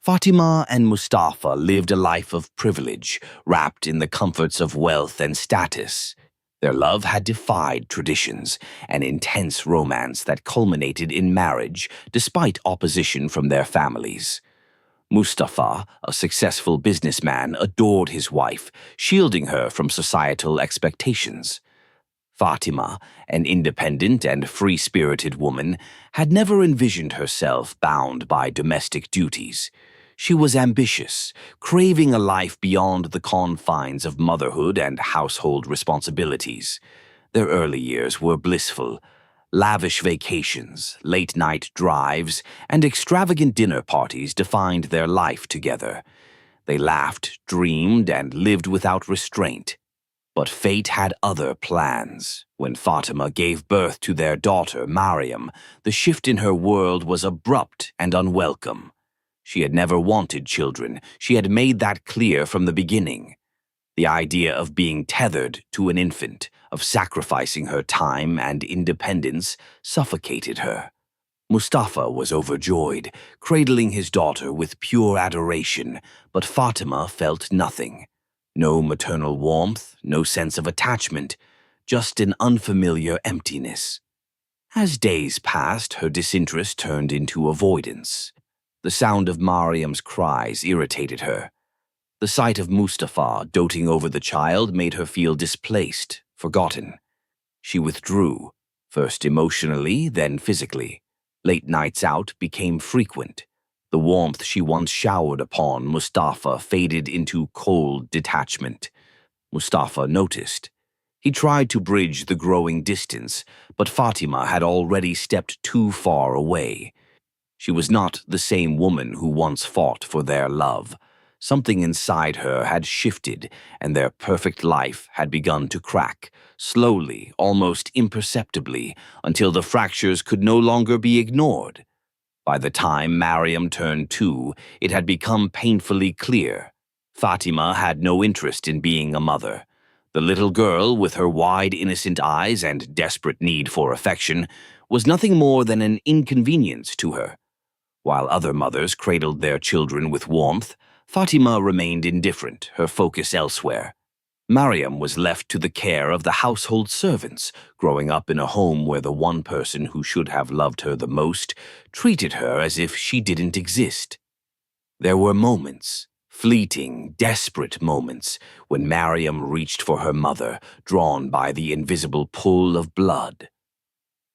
Fatima and Mustafa lived a life of privilege, wrapped in the comforts of wealth and status. Their love had defied traditions, an intense romance that culminated in marriage despite opposition from their families. Mustafa, a successful businessman, adored his wife, shielding her from societal expectations. Fatima, an independent and free-spirited woman, had never envisioned herself bound by domestic duties. She was ambitious, craving a life beyond the confines of motherhood and household responsibilities. Their early years were blissful. Lavish vacations, late-night drives, and extravagant dinner parties defined their life together. They laughed, dreamed, and lived without restraint. But fate had other plans. When Fatima gave birth to their daughter, Mariam, the shift in her world was abrupt and unwelcome. She had never wanted children. She had made that clear from the beginning. The idea of being tethered to an infant, of sacrificing her time and independence, suffocated her. Mustafa was overjoyed, cradling his daughter with pure adoration, but Fatima felt nothing. No maternal warmth, no sense of attachment, just an unfamiliar emptiness. As days passed, her disinterest turned into avoidance. The sound of Mariam's cries irritated her. The sight of Mustafa doting over the child made her feel displaced, forgotten. She withdrew, first emotionally, then physically. Late nights out became frequent. The warmth she once showered upon Mustafa faded into cold detachment. Mustafa noticed. He tried to bridge the growing distance, but Fatima had already stepped too far away. She was not the same woman who once fought for their love. Something inside her had shifted, and their perfect life had begun to crack, slowly, almost imperceptibly, until the fractures could no longer be ignored. By the time Mariam turned 2, it had become painfully clear. Fatima had no interest in being a mother. The little girl, with her wide, innocent eyes and desperate need for affection, was nothing more than an inconvenience to her. While other mothers cradled their children with warmth, Fatima remained indifferent, her focus elsewhere. Mariam was left to the care of the household servants, growing up in a home where the one person who should have loved her the most treated her as if she didn't exist. There were moments, fleeting, desperate moments, when Mariam reached for her mother, drawn by the invisible pull of blood.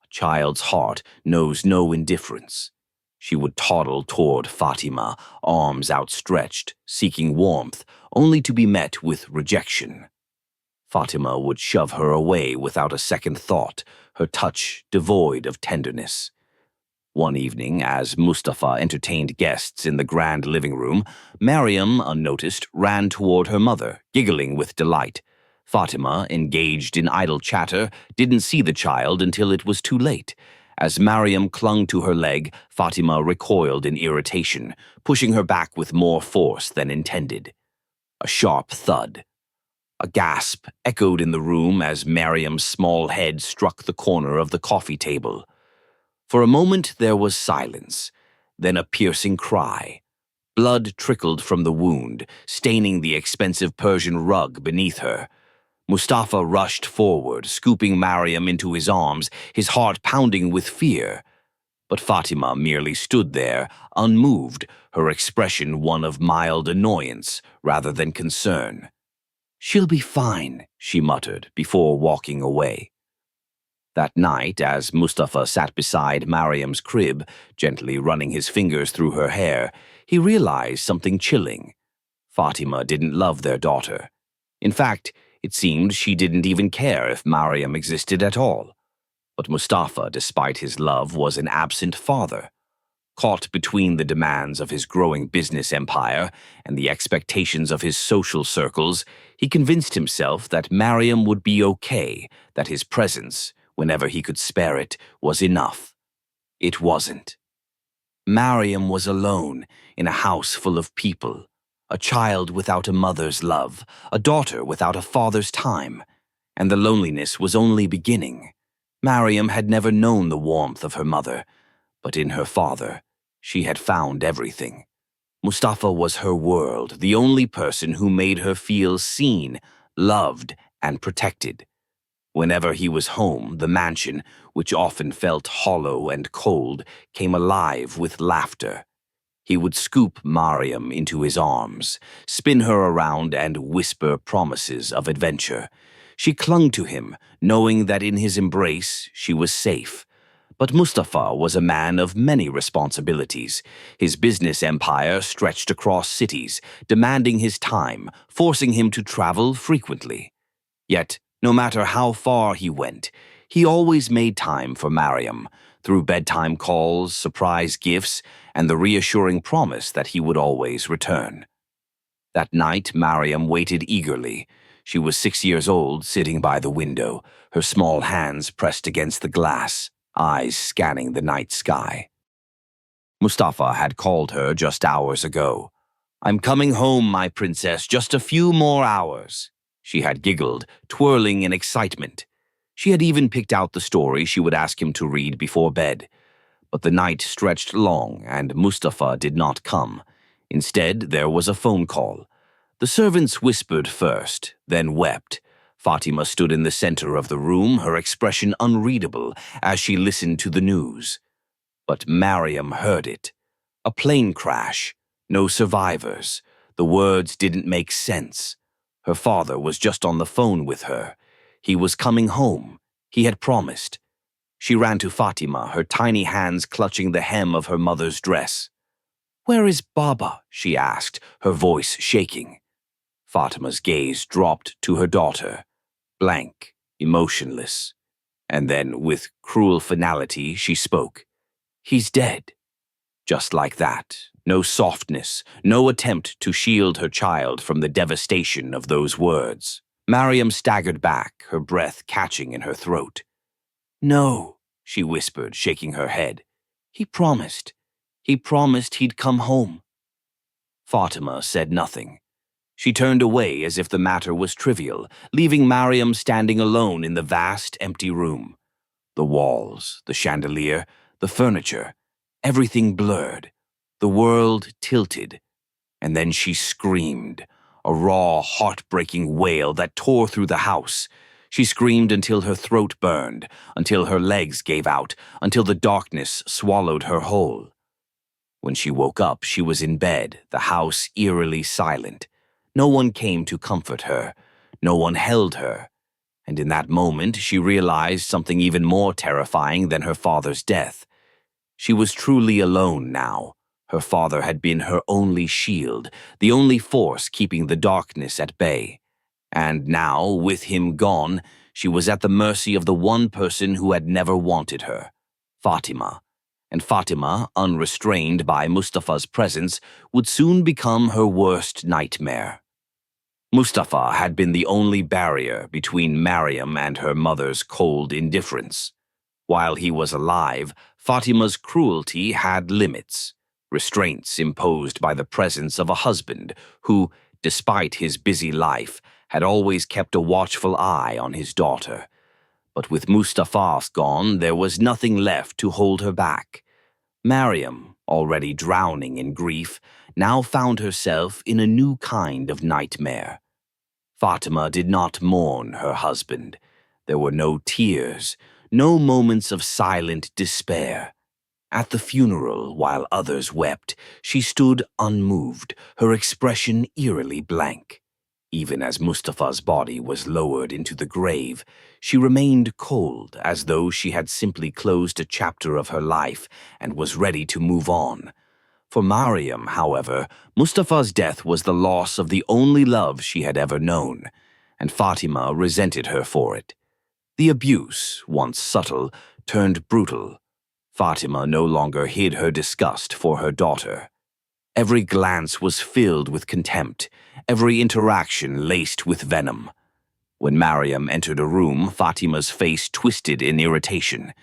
A child's heart knows no indifference. She would toddle toward Fatima, arms outstretched, seeking warmth, only to be met with rejection. Fatima would shove her away without a second thought, her touch devoid of tenderness. One evening, as Mustafa entertained guests in the grand living room, Mariam, unnoticed, ran toward her mother, giggling with delight. Fatima, engaged in idle chatter, didn't see the child until it was too late. As Mariam clung to her leg, Fatima recoiled in irritation, pushing her back with more force than intended. A sharp thud. A gasp echoed in the room as Mariam's small head struck the corner of the coffee table. For a moment there was silence, then a piercing cry. Blood trickled from the wound, staining the expensive Persian rug beneath her. Mustafa rushed forward, scooping Mariam into his arms, his heart pounding with fear. But Fatima merely stood there, unmoved, her expression one of mild annoyance rather than concern. "She'll be fine," she muttered before walking away. That night, as Mustafa sat beside Mariam's crib, gently running his fingers through her hair, he realized something chilling. Fatima didn't love their daughter. In fact, it seemed she didn't even care if Mariam existed at all. But Mustafa, despite his love, was an absent father. Caught between the demands of his growing business empire and the expectations of his social circles, he convinced himself that Mariam would be okay, that his presence, whenever he could spare it, was enough. It wasn't. Mariam was alone in a house full of people, a child without a mother's love, a daughter without a father's time, and the loneliness was only beginning. Mariam had never known the warmth of her mother, but in her father, she had found everything. Mustafa was her world, the only person who made her feel seen, loved, and protected. Whenever he was home, the mansion, which often felt hollow and cold, came alive with laughter. He would scoop Mariam into his arms, spin her around, and whisper promises of adventure. She clung to him, knowing that in his embrace she was safe. But Mustafa was a man of many responsibilities. His business empire stretched across cities, demanding his time, forcing him to travel frequently. Yet, no matter how far he went, he always made time for Mariam, through bedtime calls, surprise gifts, and the reassuring promise that he would always return. That night, Mariam waited eagerly. She was 6 years old, sitting by the window, her small hands pressed against the glass, eyes scanning the night sky. Mustafa had called her just hours ago. "I'm coming home, my princess, just a few more hours." She had giggled, twirling in excitement. She had even picked out the story she would ask him to read before bed. But the night stretched long, and Mustafa did not come. Instead, there was a phone call. The servants whispered first, then wept. Fatima stood in the center of the room, her expression unreadable as she listened to the news. But Mariam heard it. A plane crash. No survivors. The words didn't make sense. Her father was just on the phone with her. He was coming home. He had promised. She ran to Fatima, her tiny hands clutching the hem of her mother's dress. "Where is Baba?" she asked, her voice shaking. Fatima's gaze dropped to her daughter, blank, emotionless. And then, with cruel finality, she spoke. "He's dead." Just like that, no softness, no attempt to shield her child from the devastation of those words. Mariam staggered back, her breath catching in her throat. "No," she whispered, shaking her head. He promised. He promised he'd come home." Fatima said nothing. She turned away as if the matter was trivial, leaving Mariam standing alone in the vast, empty room. The walls, the chandelier, the furniture, everything blurred. The world tilted. And then she screamed, a raw, heartbreaking wail that tore through the house. She screamed until her throat burned, until her legs gave out, until the darkness swallowed her whole. When she woke up, she was in bed, the house eerily silent. No one came to comfort her. No one held her. And in that moment, she realized something even more terrifying than her father's death. She was truly alone now. Her father had been her only shield, the only force keeping the darkness at bay. And now, with him gone, she was at the mercy of the one person who had never wanted her, Fatima. And Fatima, unrestrained by Mustafa's presence, would soon become her worst nightmare. Mustafa had been the only barrier between Mariam and her mother's cold indifference. While he was alive, Fatima's cruelty had limits, restraints imposed by the presence of a husband who, despite his busy life, had always kept a watchful eye on his daughter. But with Mustafa gone, there was nothing left to hold her back. Mariam, already drowning in grief, now found herself in a new kind of nightmare. Fatima did not mourn her husband. There were no tears, no moments of silent despair. At the funeral, while others wept, she stood unmoved, her expression eerily blank. Even as Mustafa's body was lowered into the grave, she remained cold, as though she had simply closed a chapter of her life and was ready to move on. For Mariam, however, Mustafa's death was the loss of the only love she had ever known, and Fatima resented her for it. The abuse, once subtle, turned brutal. Fatima no longer hid her disgust for her daughter. Every glance was filled with contempt, every interaction laced with venom. When Mariam entered a room, Fatima's face twisted in irritation.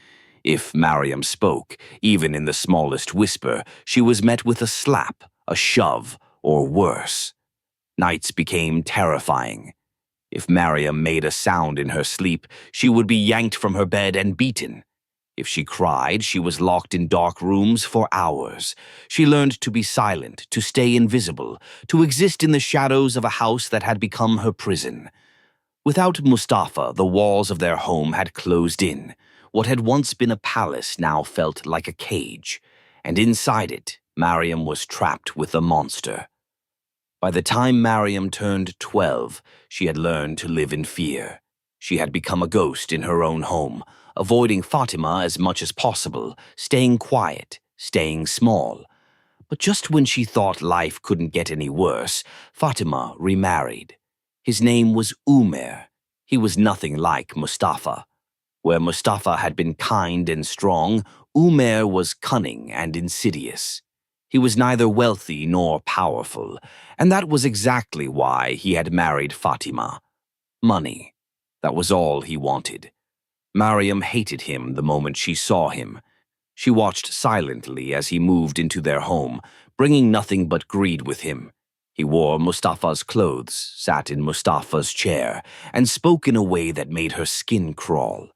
If Mariam spoke, even in the smallest whisper, she was met with a slap, a shove, or worse. Nights became terrifying. If Mariam made a sound in her sleep, she would be yanked from her bed and beaten. If she cried, she was locked in dark rooms for hours. She learned to be silent, to stay invisible, to exist in the shadows of a house that had become her prison. Without Mustafa, the walls of their home had closed in. What had once been a palace now felt like a cage, and inside it, Mariam was trapped with a monster. By the time Mariam turned 12, she had learned to live in fear. She had become a ghost in her own home, avoiding Fatima as much as possible, staying quiet, staying small. But just when she thought life couldn't get any worse, Fatima remarried. His name was Umar. He was nothing like Mustafa. Where Mustafa had been kind and strong, Umar was cunning and insidious. He was neither wealthy nor powerful, and that was exactly why he had married Fatima. Money. That was all he wanted. Mariam hated him the moment she saw him. She watched silently as he moved into their home, bringing nothing but greed with him. He wore Mustafa's clothes, sat in Mustafa's chair, and spoke in a way that made her skin crawl.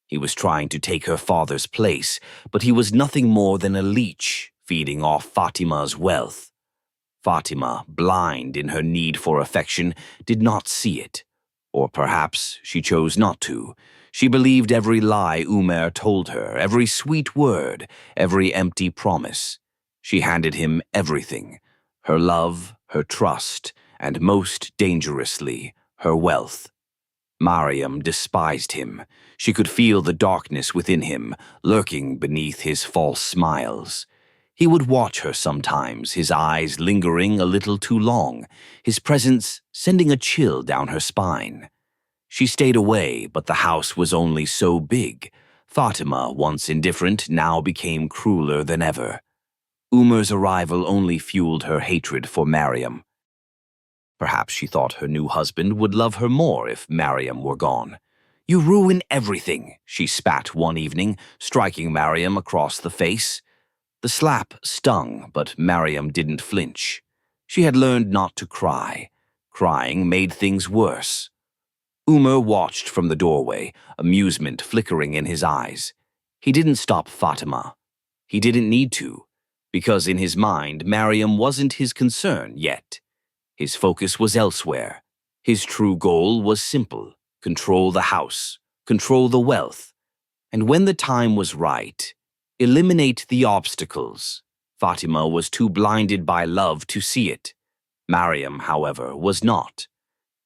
He was trying to take her father's place, but he was nothing more than a leech feeding off Fatima's wealth. Fatima, blind in her need for affection, did not see it. Or perhaps she chose not to. She believed every lie Umar told her, every sweet word, every empty promise. She handed him everything: her love, her trust, and most dangerously, her wealth. Mariam despised him. She could feel the darkness within him, lurking beneath his false smiles. He would watch her sometimes, his eyes lingering a little too long, his presence sending a chill down her spine. She stayed away, but the house was only so big. Fatima, once indifferent, now became crueler than ever. Umar's arrival only fueled her hatred for Mariam. Perhaps she thought her new husband would love her more if Mariam were gone. "You ruin everything," she spat one evening, striking Mariam across the face. The slap stung, but Mariam didn't flinch. She had learned not to cry. Crying made things worse. Umar watched from the doorway, amusement flickering in his eyes. He didn't stop Fatima. He didn't need to, because in his mind, Mariam wasn't his concern yet. His focus was elsewhere. His true goal was simple: control the house, control the wealth, and when the time was right, eliminate the obstacles. Fatima was too blinded by love to see it. Mariam, however, was not.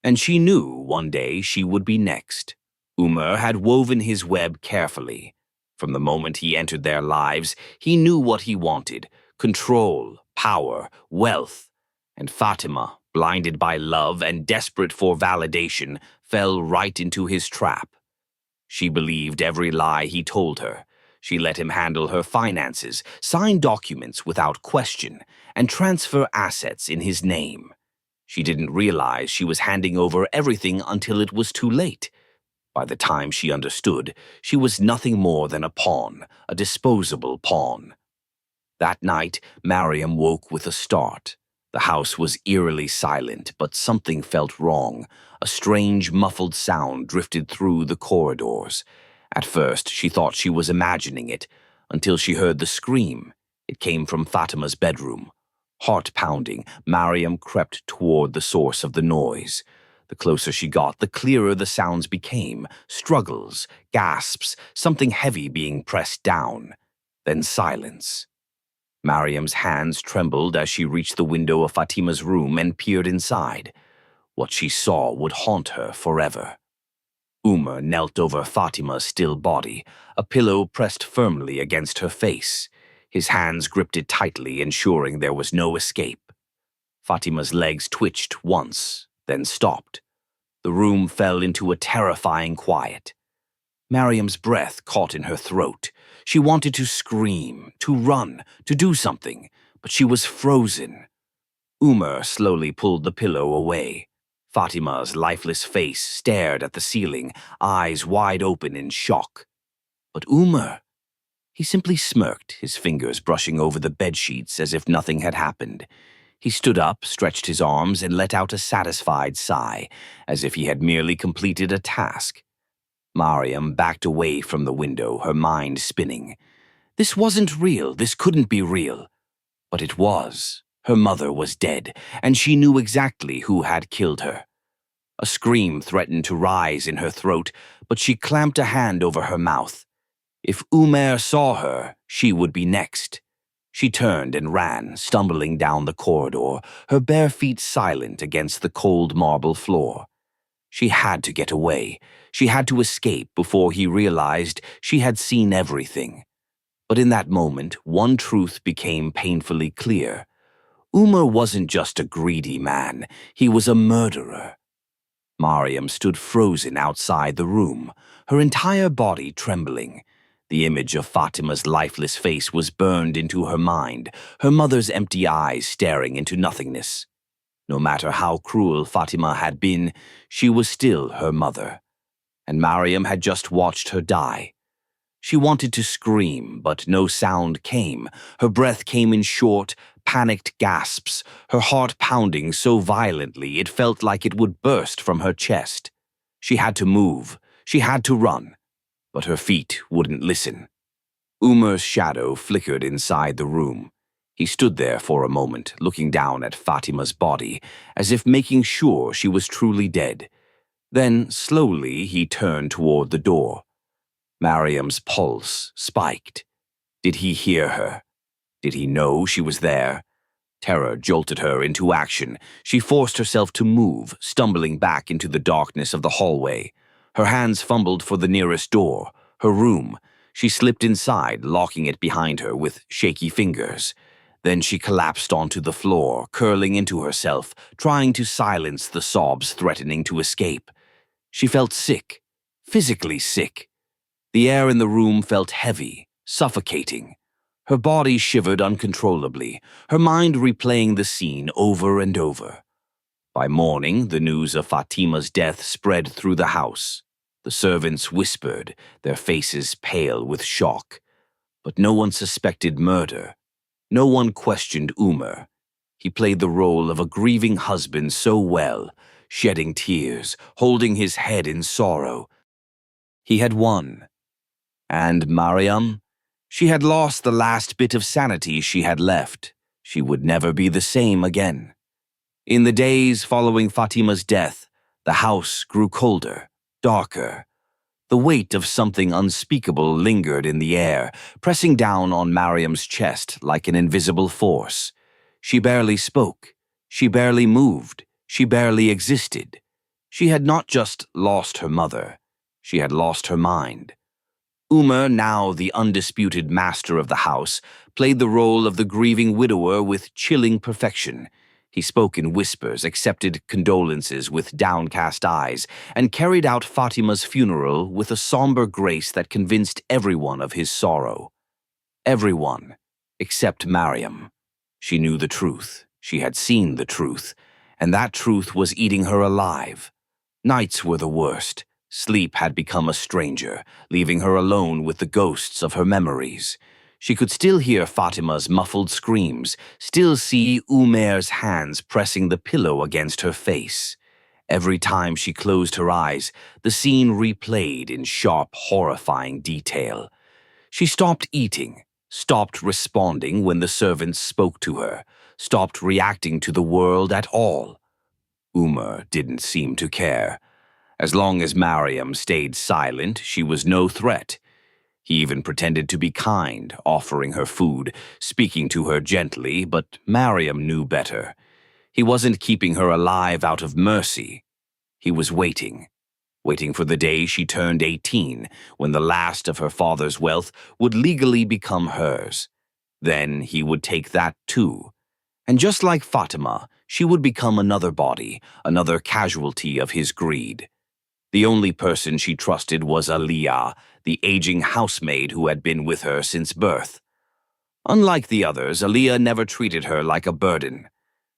And she knew one day she would be next. Umar had woven his web carefully. From the moment he entered their lives, he knew what he wanted: control, power, wealth. And Fatima, blinded by love and desperate for validation, fell right into his trap. She believed every lie he told her. She let him handle her finances, sign documents without question, and transfer assets in his name. She didn't realize she was handing over everything until it was too late. By the time she understood, she was nothing more than a pawn, a disposable pawn. That night, Mariam woke with a start. The house was eerily silent, but something felt wrong. A strange, muffled sound drifted through the corridors. At first, she thought she was imagining it, until she heard the scream. It came from Fatima's bedroom. Heart pounding, Mariam crept toward the source of the noise. The closer she got, the clearer the sounds became: struggles, gasps, something heavy being pressed down. Then silence. Mariam's hands trembled as she reached the window of Fatima's room and peered inside. What she saw would haunt her forever. Umar knelt over Fatima's still body, a pillow pressed firmly against her face. His hands gripped it tightly, ensuring there was no escape. Fatima's legs twitched once, then stopped. The room fell into a terrifying quiet. Mariam's breath caught in her throat. She wanted to scream, to run, to do something, but she was frozen. Umar slowly pulled the pillow away. Fatima's lifeless face stared at the ceiling, eyes wide open in shock. But Umar, he simply smirked, his fingers brushing over the bedsheets as if nothing had happened. He stood up, stretched his arms, and let out a satisfied sigh, as if he had merely completed a task. Mariam backed away from the window, her mind spinning. This wasn't real. This couldn't be real. But it was. Her mother was dead, and she knew exactly who had killed her. A scream threatened to rise in her throat, but she clamped a hand over her mouth. If Umar saw her, she would be next. She turned and ran, stumbling down the corridor, her bare feet silent against the cold marble floor. She had to get away. She had to escape before he realized she had seen everything. But in that moment, one truth became painfully clear. Umar wasn't just a greedy man, he was a murderer. Mariam stood frozen outside the room, her entire body trembling. The image of Fatima's lifeless face was burned into her mind, her mother's empty eyes staring into nothingness. No matter how cruel Fatima had been, she was still her mother. And Mariam had just watched her die. She wanted to scream, but no sound came. Her breath came in short, panicked gasps, her heart pounding so violently it felt like it would burst from her chest. She had to move. She had to run. But her feet wouldn't listen. Umar's shadow flickered inside the room. He stood there for a moment, looking down at Fatima's body, as if making sure she was truly dead. Then, slowly, he turned toward the door. Mariam's pulse spiked. Did he hear her? Did he know she was there? Terror jolted her into action. She forced herself to move, stumbling back into the darkness of the hallway. Her hands fumbled for the nearest door, her room. She slipped inside, locking it behind her with shaky fingers. Then she collapsed onto the floor, curling into herself, trying to silence the sobs threatening to escape. She felt sick, physically sick. The air in the room felt heavy, suffocating. Her body shivered uncontrollably, her mind replaying the scene over and over. By morning, the news of Fatima's death spread through the house. The servants whispered, their faces pale with shock. But no one suspected murder. No one questioned Umar. He played the role of a grieving husband so well, shedding tears, holding his head in sorrow. He had won. And Mariam? She had lost the last bit of sanity she had left. She would never be the same again. In the days following Fatima's death, the house grew colder, darker. The weight of something unspeakable lingered in the air, pressing down on Mariam's chest like an invisible force. She barely spoke. She barely moved. She barely existed. She had not just lost her mother. She had lost her mind. Umar, now the undisputed master of the house, played the role of the grieving widower with chilling perfection. He spoke in whispers, accepted condolences with downcast eyes, and carried out Fatima's funeral with a somber grace that convinced everyone of his sorrow. Everyone, except Mariam. She knew the truth. She had seen the truth, and that truth was eating her alive. Nights were the worst. Sleep had become a stranger, leaving her alone with the ghosts of her memories. She could still hear Fatima's muffled screams, still see Umar's hands pressing the pillow against her face. Every time she closed her eyes, the scene replayed in sharp, horrifying detail. She stopped eating, stopped responding when the servants spoke to her, stopped reacting to the world at all. Umar didn't seem to care. As long as Mariam stayed silent, she was no threat. He even pretended to be kind, offering her food, speaking to her gently, but Mariam knew better. He wasn't keeping her alive out of mercy. He was waiting for the day she turned 18, when the last of her father's wealth would legally become hers. Then he would take that too. And just like Fatima, she would become another body, another casualty of his greed. The only person she trusted was Aliyah, the aging housemaid who had been with her since birth. Unlike the others, Aliyah never treated her like a burden.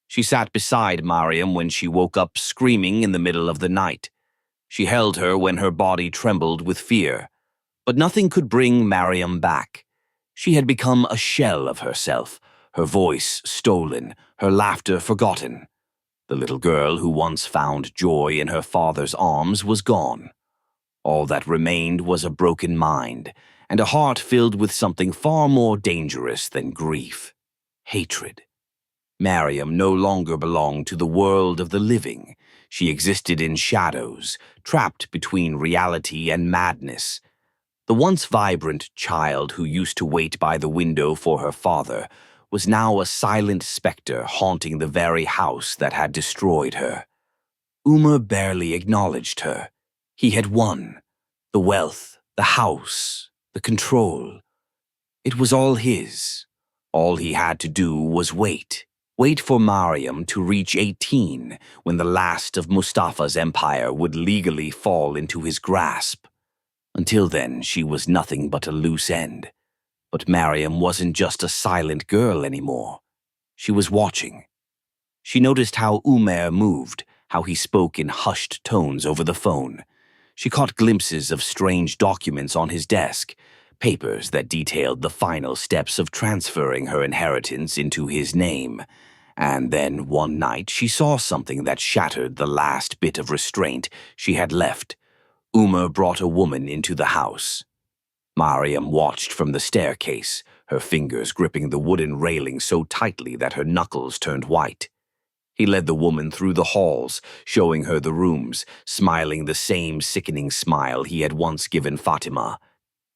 She sat beside Mariam when she woke up screaming in the middle of the night. She held her when her body trembled with fear. But nothing could bring Mariam back. She had become a shell of herself, her voice stolen, her laughter forgotten. The little girl who once found joy in her father's arms was gone. All that remained was a broken mind and a heart filled with something far more dangerous than grief: hatred. Mariam no longer belonged to the world of the living. She existed in shadows, trapped between reality and madness. The once vibrant child who used to wait by the window for her father was now a silent specter haunting the very house that had destroyed her. Umar barely acknowledged her. He had won. The wealth, the house, the control. It was all his. All he had to do was wait. Wait for Mariam to reach 18, when the last of Mustafa's empire would legally fall into his grasp. Until then, she was nothing but a loose end. But Mariam wasn't just a silent girl anymore. She was watching. She noticed how Umar moved, how he spoke in hushed tones over the phone. She caught glimpses of strange documents on his desk, papers that detailed the final steps of transferring her inheritance into his name. And then one night she saw something that shattered the last bit of restraint she had left. Umar brought a woman into the house. Mariam watched from the staircase, her fingers gripping the wooden railing so tightly that her knuckles turned white. He led the woman through the halls, showing her the rooms, smiling the same sickening smile he had once given Fatima.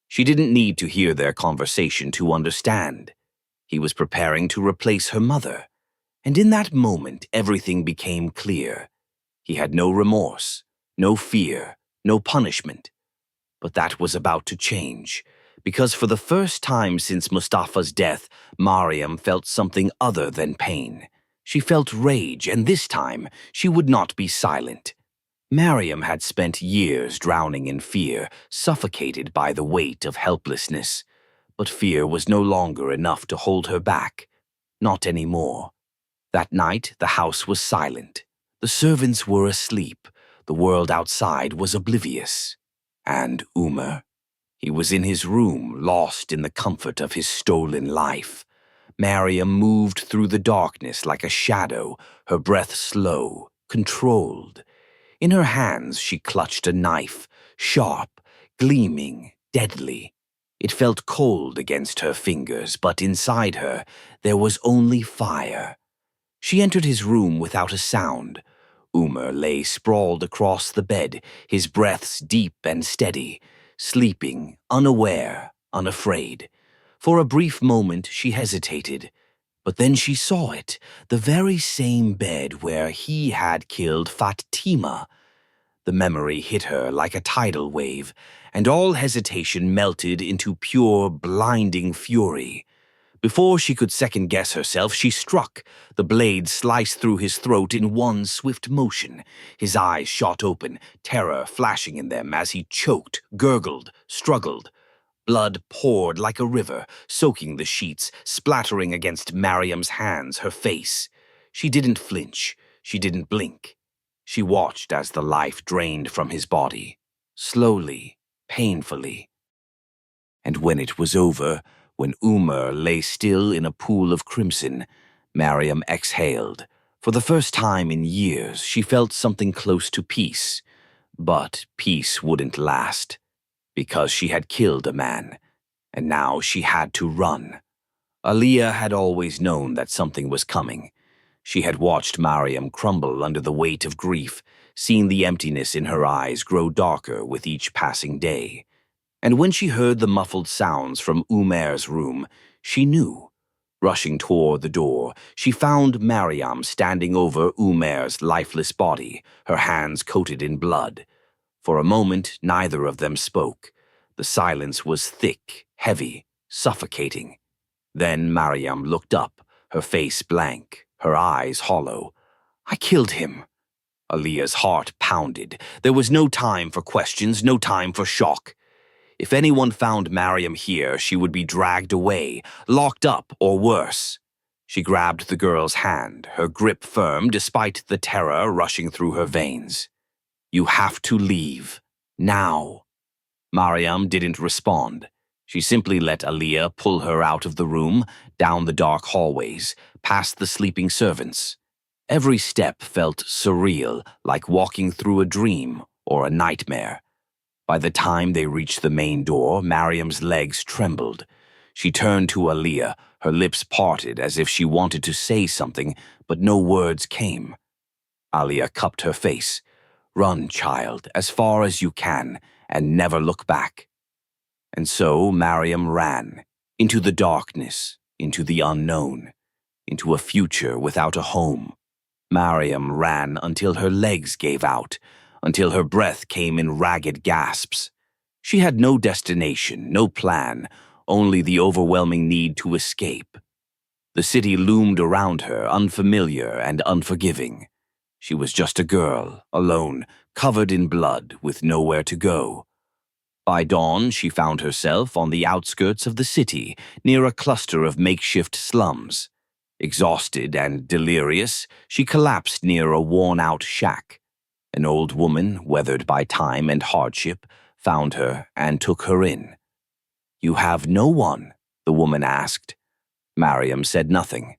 She didn't need to hear their conversation to understand. He was preparing to replace her mother. And in that moment, everything became clear. He had no remorse, no fear, no punishment. But that was about to change, because for the first time since Mustafa's death, Mariam felt something other than pain. She felt rage, and this time she would not be silent. Mariam had spent years drowning in fear, suffocated by the weight of helplessness. But fear was no longer enough to hold her back. Not anymore. That night, the house was silent. The servants were asleep. The world outside was oblivious. And Umar? He was in his room, lost in the comfort of his stolen life. Mariam moved through the darkness like a shadow, her breath slow, controlled. In her hands she clutched a knife, sharp, gleaming, deadly. It felt cold against her fingers, but inside her there was only fire. She entered his room without a sound. Umar lay sprawled across the bed, his breaths deep and steady, sleeping, unaware, unafraid. For a brief moment she hesitated, but then she saw it, the very same bed where he had killed Fatima. The memory hit her like a tidal wave, and all hesitation melted into pure, blinding fury. Before she could second-guess herself, she struck. The blade sliced through his throat in one swift motion. His eyes shot open, terror flashing in them as he choked, gurgled, struggled. Blood poured like a river, soaking the sheets, splattering against Mariam's hands, her face. She didn't flinch. She didn't blink. She watched as the life drained from his body, slowly, painfully. And when it was over, when Umar lay still in a pool of crimson, Mariam exhaled. For the first time in years, she felt something close to peace. But peace wouldn't last, because she had killed a man, and now she had to run. Aliyah had always known that something was coming. She had watched Mariam crumble under the weight of grief, seen the emptiness in her eyes grow darker with each passing day. And when she heard the muffled sounds from Umar's room, she knew. Rushing toward the door, she found Mariam standing over Umar's lifeless body, her hands coated in blood. For a moment, neither of them spoke. The silence was thick, heavy, suffocating. Then Mariam looked up, her face blank, her eyes hollow. "I killed him." Aliyah's heart pounded. There was no time for questions, no time for shock. If anyone found Mariam here, she would be dragged away, locked up, or worse. She grabbed the girl's hand, her grip firm despite the terror rushing through her veins. "You have to leave. Now." Mariam didn't respond. She simply let Aliyah pull her out of the room, down the dark hallways, past the sleeping servants. Every step felt surreal, like walking through a dream or a nightmare. By the time they reached the main door, Mariam's legs trembled. She turned to Aliyah, her lips parted as if she wanted to say something, but no words came. Aliyah cupped her face. "Run, child, as far as you can, and never look back." And so Mariam ran, into the darkness, into the unknown, into a future without a home. Mariam ran until her legs gave out, until her breath came in ragged gasps. She had no destination, no plan, only the overwhelming need to escape. The city loomed around her, unfamiliar and unforgiving. She was just a girl, alone, covered in blood, with nowhere to go. By dawn, she found herself on the outskirts of the city, near a cluster of makeshift slums. Exhausted and delirious, she collapsed near a worn-out shack. An old woman, weathered by time and hardship, found her and took her in. "You have no one?" the woman asked. Mariam said nothing.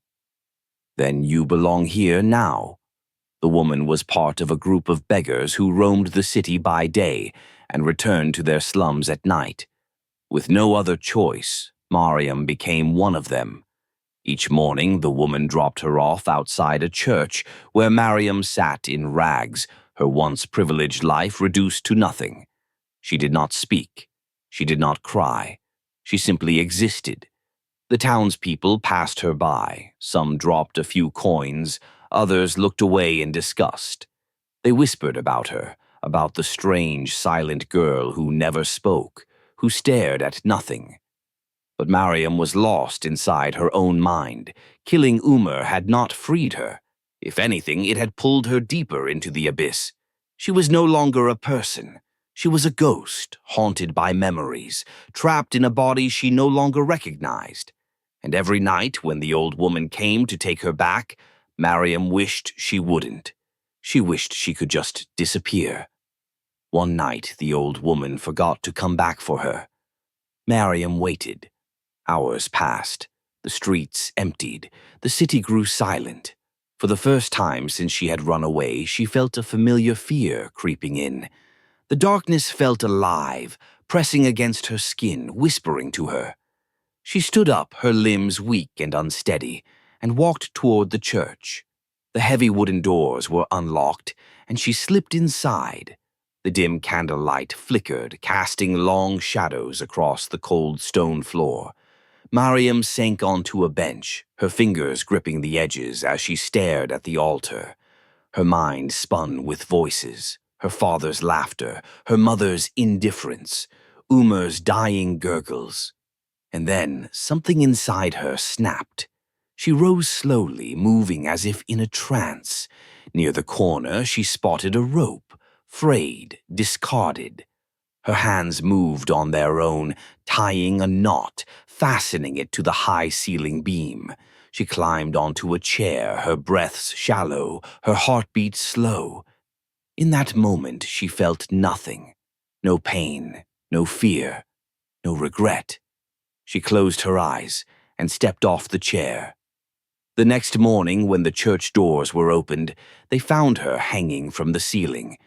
"Then you belong here now." The woman was part of a group of beggars who roamed the city by day and returned to their slums at night. With no other choice, Mariam became one of them. Each morning, the woman dropped her off outside a church where Mariam sat in rags, her once privileged life reduced to nothing. She did not speak. She did not cry. She simply existed. The townspeople passed her by. Some dropped a few coins. Others looked away in disgust. They whispered about her, about the strange, silent girl who never spoke, who stared at nothing. But Mariam was lost inside her own mind. Killing Umar had not freed her. If anything, it had pulled her deeper into the abyss. She was no longer a person. She was a ghost, haunted by memories, trapped in a body she no longer recognized. And every night, when the old woman came to take her back, Mariam wished she wouldn't. She wished she could just disappear. One night, the old woman forgot to come back for her. Mariam waited. Hours passed. The streets emptied. The city grew silent. For the first time since she had run away, she felt a familiar fear creeping in. The darkness felt alive, pressing against her skin, whispering to her. She stood up, her limbs weak and unsteady, and walked toward the church. The heavy wooden doors were unlocked, and she slipped inside. The dim candlelight flickered, casting long shadows across the cold stone floor. Mariam sank onto a bench, her fingers gripping the edges as she stared at the altar. Her mind spun with voices, her father's laughter, her mother's indifference, Umar's dying gurgles. And then something inside her snapped. She rose slowly, moving as if in a trance. Near the corner, she spotted a rope, frayed, discarded. Her hands moved on their own, tying a knot, fastening it to the high ceiling beam. She climbed onto a chair, her breaths shallow, her heartbeat slow. In that moment, she felt nothing. No pain, no fear, no regret. She closed her eyes and stepped off the chair. The next morning, when the church doors were opened, they found her hanging from the ceiling.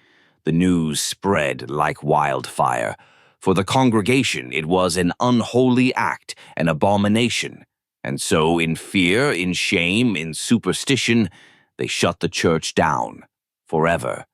The news spread like wildfire. For the congregation, it was an unholy act, an abomination. And so, in fear, in shame, in superstition, they shut the church down forever.